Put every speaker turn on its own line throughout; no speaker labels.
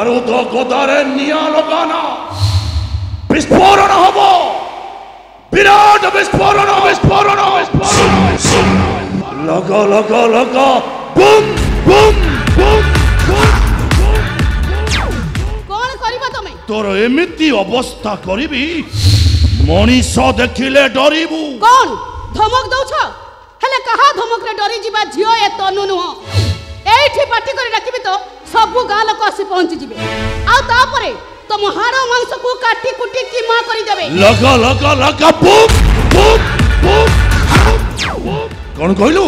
बारूद गोदारे निया लगाना विस्फोरण हबो विराट विस्फोरण विस्फोरण लगा लगा लगा बूम बूम बूम
कौन करिबा तमे
तोर एमिति अवस्था करिबी मनीष देखिले डरिबू
कौन धमक दउछ हेले कहा धमक रे डरी जिबा झियो ए तनु नुह एठी पार्टी कर रखिबी तो सब गाँ लोक आसी पहुंची जिबे आ तापरे तुम हाड़ मांस को काटी कुटी की मां करी देबे
लगा लगा लगा बूम बूम बूम कौन कहलु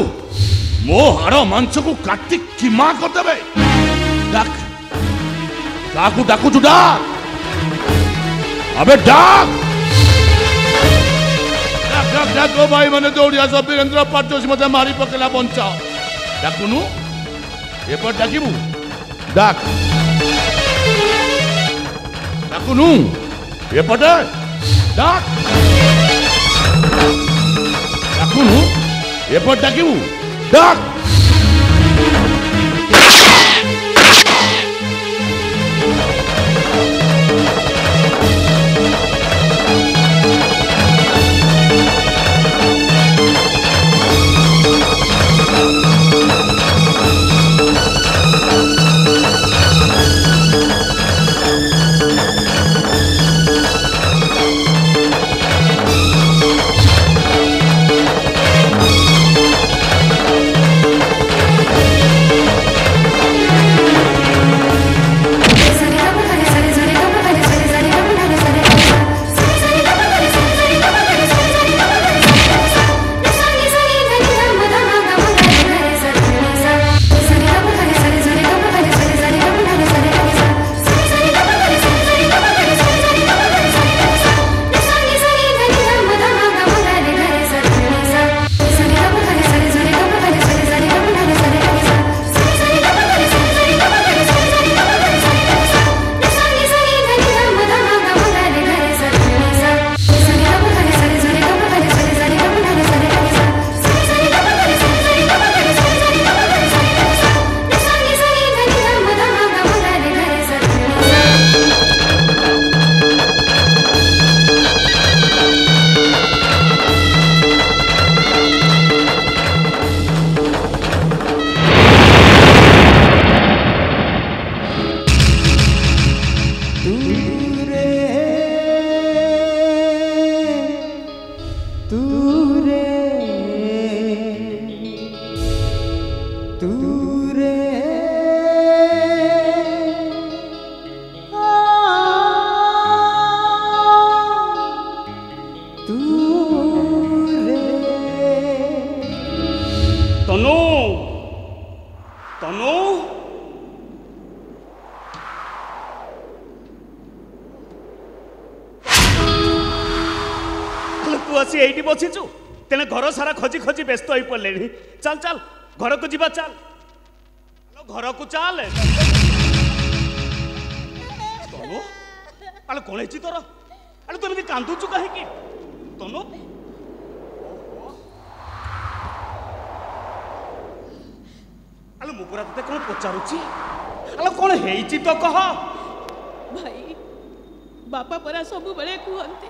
मो हाड़ मांस को काटी की मां कर देबे डाक काकू डाकू तू डाक अबे डाक डाक डाक डाक ओ भाई माने दौड़िया सब वीरेंद्र पाटोसी मते मारी पकेला बंचाओ डाकुनु एपर डाकिबू डाक डाकुनु एपटे डाक डाकुनु एपर डाकिबू डाक
बसीचु तेने घर सारा खोजी खोजी व्यस्त हो पड़े चल चल घर को जीवा चल घर को चल तनु अरे कौन है तोर अरे तुम कांदुचु कहीं तनु अरे मु पूरा ते कौन पचारुची अरे कौन है तो कह
भाई बापा परा सब बेले कहते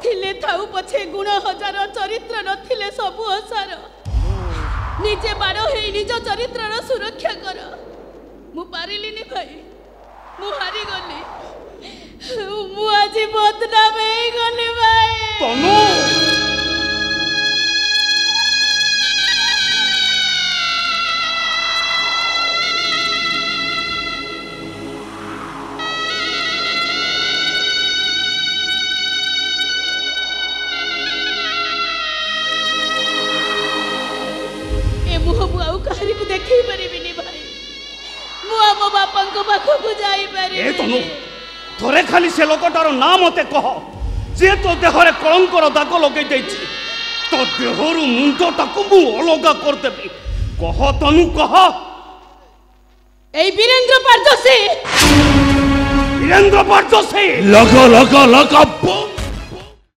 थिले थाउ पछे गुण हजार चरित्र नथिले सबु असार निजे बाड़ हे निज चरित्र सुरक्षा कर मु पारिलिनी भाई मु हारी गली मु आज बदनाम हे गली भाई
तनु थोड़े खाली से लोकटार ना मते कह जे तो देहरे कलंकर दाग लगे तो देहरु मुंडटा को मु अलगा कर देबी कह तनु कह
ए वीरेंद्र पारदोसी
लगा लगा लगा